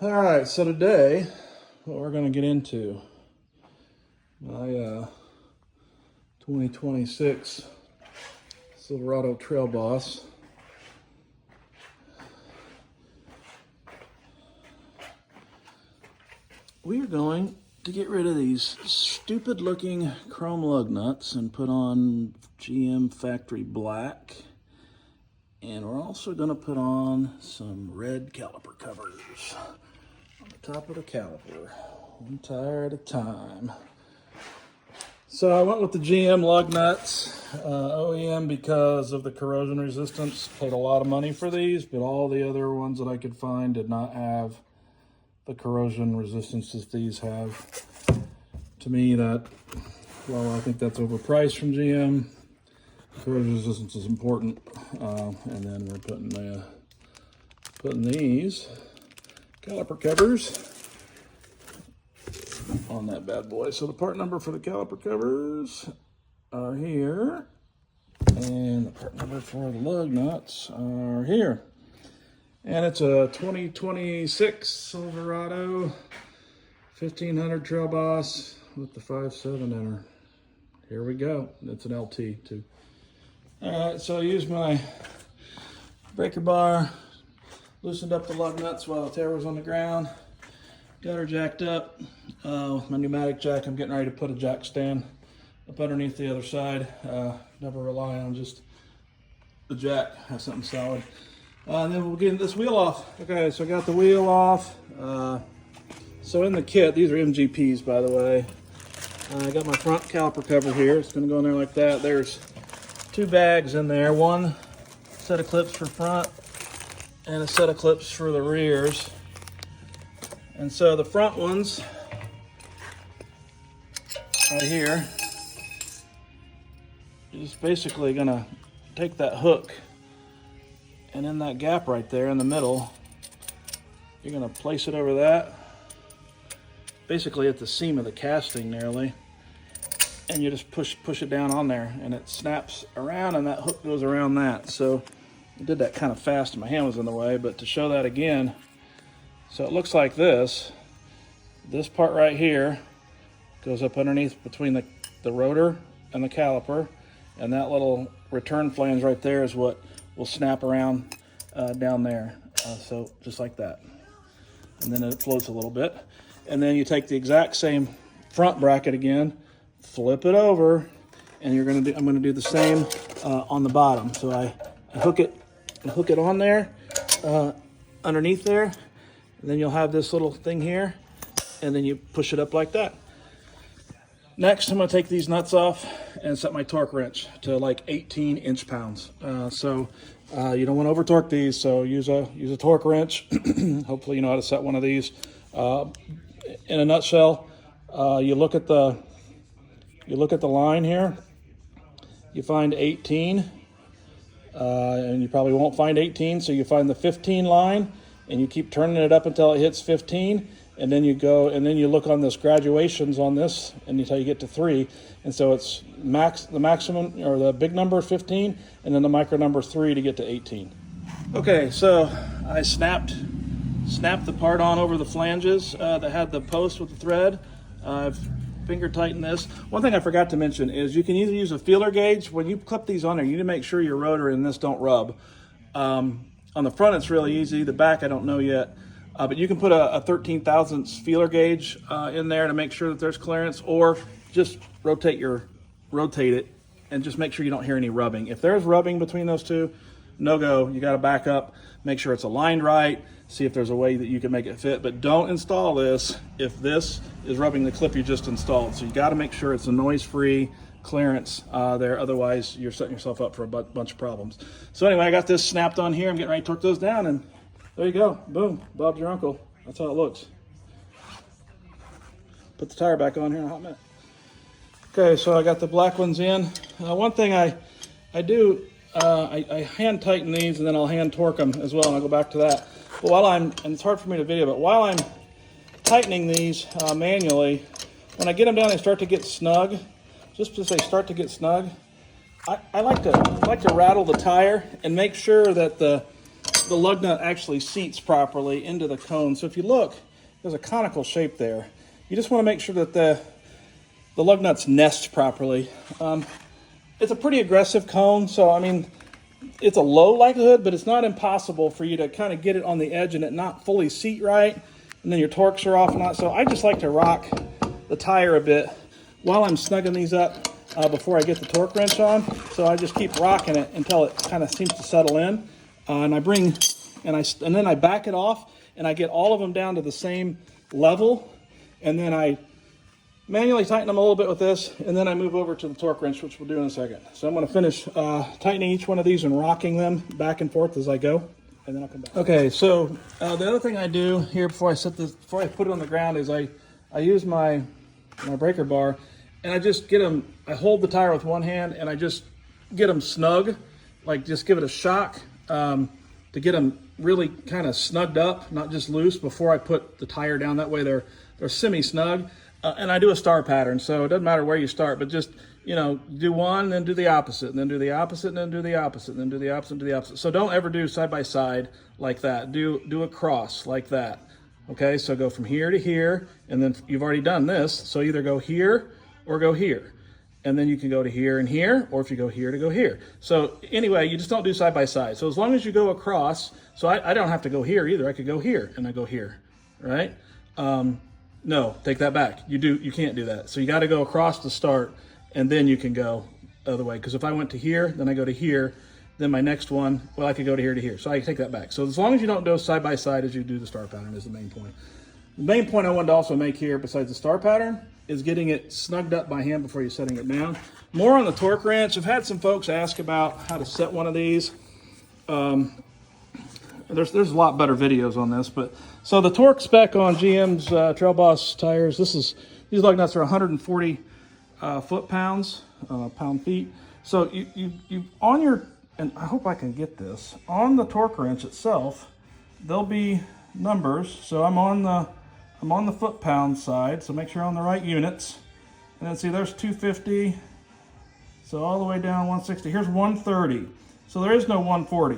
All right, so today, what we're going to get into, my 2026 Silverado Trailboss. We are going to get rid of these stupid looking chrome lug nuts and put on GM factory black. And we're also going to put on some red caliper covers on the top of the caliper, one tire at a time. So I went with the GM lug nuts, OEM, because of the corrosion resistance. Paid a lot of money for these, but all the other ones that I could find did not have the corrosion resistance that these have. To me, I think that's overpriced from GM. Corrosion resistance is important, and then we're putting these caliper covers on that bad boy. So the part number for the caliper covers are here, and the part number for the lug nuts are here. And it's a 2026 Silverado 1500 Trailboss with the 5.7 in her. Here we go. It's an LT too. All right, so I used my breaker bar, loosened up the lug nuts while the tail was on the ground, got her jacked up. My pneumatic jack, I'm getting ready to put a jack stand up underneath the other side. Never rely on just the jack, have something solid. And then we'll get this wheel off. Okay, so I got the wheel off. So in the kit, these are MGPs, by the way. I got my front caliper cover here. It's gonna go in there like that. There's two bags in there, one set of clips for front and a set of clips for the rears. And so the front ones right here, you're just basically gonna take that hook, and in that gap right there in the middle, you're gonna place it over that, basically at the seam of the casting nearly. And you just push it down on there, and it snaps around, and that hook goes around that. So I did that kind of fast and my hand was in the way, but to show that again, so it looks like this. This part right here goes up underneath between the rotor and the caliper, and that little return flange right there is what will snap around down there. So just like that. And then it floats a little bit. And then you take the exact same front bracket again, flip it over, and I'm gonna do the same on the bottom. So I hook it on there, underneath there, and then you'll have this little thing here, and then you push it up like that. Next, I'm gonna take these nuts off and set my torque wrench to like 18 inch-pounds. So you don't want to over torque these, so use a torque wrench. Hopefully you know how to set one of these. In a nutshell, you look at the line here, you find 18, and you probably won't find 18, so you find the 15 line, and you keep turning it up until it hits 15, and then you look on this graduations on this, and until you get to 3, and so it's the maximum, or the big number is 15, and then the micro number is 3 to get to 18. Okay, so I snapped the part on over the flanges that had the post with the thread. I've finger tighten this. One thing I forgot to mention is you can either use a feeler gauge. When you clip these on there, you need to make sure your rotor and this don't rub. On the front, it's really easy. The back, I don't know yet. But you can put a 13 thousandths feeler gauge in there to make sure that there's clearance, or just rotate it and just make sure you don't hear any rubbing. If there's rubbing between those two, no go. You got to back up, make sure it's aligned right, see if there's a way that you can make it fit, but don't install this if this is rubbing the clip you just installed. So you got to make sure it's a noise-free clearance there, otherwise you're setting yourself up for a bunch of problems. So anyway, I got this snapped on here. I'm getting ready to torque those down, and there you go. Boom, Bob's your uncle. That's how it looks. Put the tire back on here in a hot minute. Okay, so I got the black ones in. One thing I do, I hand tighten these, and then I'll hand torque them as well, and I'll go back to that. But and it's hard for me to video, but while I'm tightening these manually, when I get them down, they start to get snug. Just as they start to get snug, I like to rattle the tire and make sure that the the lug nut actually seats properly into the cone. So if you look, there's a conical shape there. You just want to make sure that the lug nuts nest properly. It's a pretty aggressive cone, so I mean, it's a low likelihood, but it's not impossible for you to kind of get it on the edge and it not fully seat right, and then your torques are off and on. So I just like to rock the tire a bit while I'm snugging these up before I get the torque wrench on. So I just keep rocking it until it kind of seems to settle in. And then I back it off and I get all of them down to the same level, and then I manually tighten them a little bit with this, and then I move over to the torque wrench, which we'll do in a second. So I'm going to finish tightening each one of these and rocking them back and forth as I go, and then I'll come back. Okay, so the other thing I do here before I put it on the ground is I use my breaker bar, and I just get them. I hold the tire with one hand, and I just get them snug, like just give it a shock to get them really kind of snugged up, not just loose, before I put the tire down. That way they're semi-snug. And I do a star pattern, so it doesn't matter where you start, but just, you know, do one, then do the opposite, and then do the opposite, and then do the opposite, and then do the opposite, and do the opposite. So don't ever do side by side like that. Do a cross like that. Okay, so go from here to here, and then you've already done this, so either go here or go here. And then you can go to here and here, or if you go here to go here. So anyway, you just don't do side by side. So as long as you go across, so I don't have to go here either. I could go here, and I go here, right? No, take that back. You can't do that. So you got to go across to start, and then you can go the other way. Because if I went to here, then I go to here, then my next one, well, I could go to here to here. So I take that back. So as long as you don't go side by side as you do the star pattern is the main point. The main point I wanted to also make here, besides the star pattern, is getting it snugged up by hand before you're setting it down. More on the torque wrench. I've had some folks ask about how to set one of these. There's a lot better videos on this, but so the torque spec on GM's Trailboss tires, these lug nuts are 140 foot-pounds, pound-feet. So you on your, and I hope I can get this, on the torque wrench itself, there'll be numbers. So I'm on the foot-pound side, so make sure you're on the right units. And then see, there's 250, so all the way down 160. Here's 130, so there is no 140.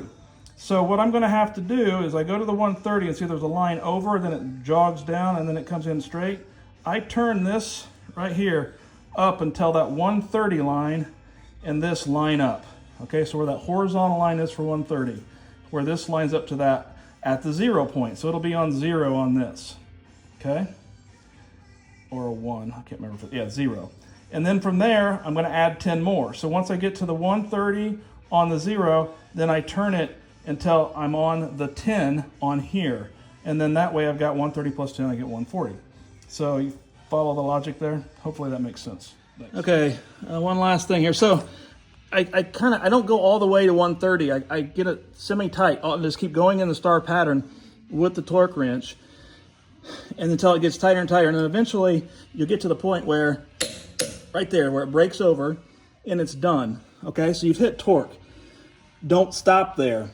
So what I'm going to have to do is I go to the 130 and see there's a line over, then it jogs down, and then it comes in straight. I turn this right here up until that 130 line and this line up. Okay, so where that horizontal line is for 130, where this lines up to that at the 0 point. So it'll be on 0 on this, okay? Or a 1, I can't remember. Yeah, 0. And then from there, I'm going to add 10 more. So once I get to the 130 on the 0, then I turn it until I'm on the 10 on here. And then that way I've got 130 plus 10, I get 140. So you follow the logic there? Hopefully that makes sense. Thanks. Okay, one last thing here. So I don't go all the way to 130. I get it semi-tight. I'll just keep going in the star pattern with the torque wrench, and until it gets tighter and tighter. And then eventually you'll get to the point where, right there, where it breaks over and it's done. Okay, so you've hit torque. Don't stop there.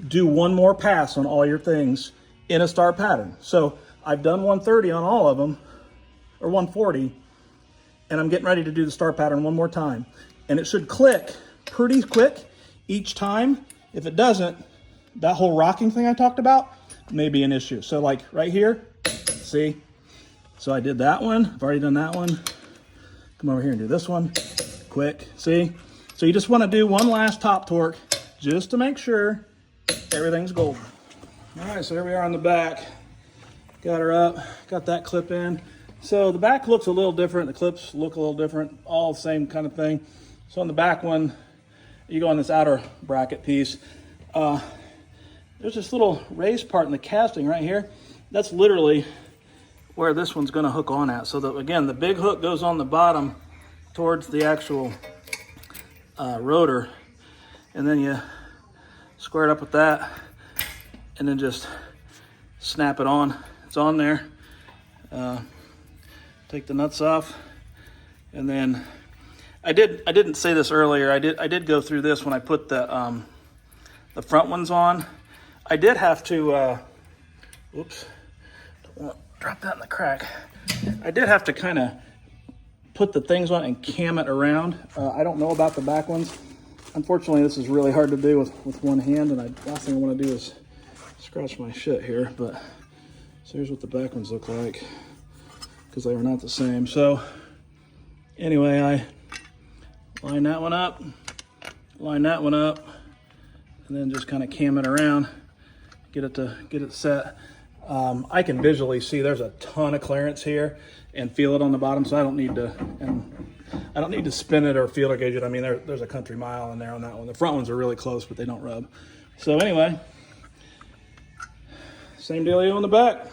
Do one more pass on all your things in a star pattern. So I've done 130 on all of them, or 140, and I'm getting ready to do the star pattern one more time. And it should click pretty quick each time. If it doesn't, that whole rocking thing I talked about may be an issue. So like right here, see? So I did that one, I've already done that one. Come over here and do this one, quick, see? So you just wanna do one last top torque just to make sure everything's golden. All right, so here we are on the back. Got her up, got that clip in. So the back looks a little different, the clips look a little different, all the same kind of thing. So on the back one, you go on this outer bracket piece. There's this little raised part in the casting right here. That's literally where this one's gonna hook on at. So that, again, the big hook goes on the bottom towards the actual rotor, and then you square it up with that, and then just snap it on. It's on there. Take the nuts off, and then I didn't say this earlier. I did go through this when I put the front ones on. I did have to. Oops, don't want to drop that in the crack. I did have to kind of put the things on and cam it around. I don't know about the back ones. unfortunately, this is really hard to do with one hand, and last thing I want to do is scratch my shit here. But so here's what the back ones look like, because they are not the same. So anyway, I line that one up, line that one up, and then just kind of cam it around, get it set. I can visually see there's a ton of clearance here and feel it on the bottom, so I don't need to spin it or feel or gauge it. I mean, there's a country mile in there on that one. The front ones are really close, but they don't rub. So anyway, same dealio on the back.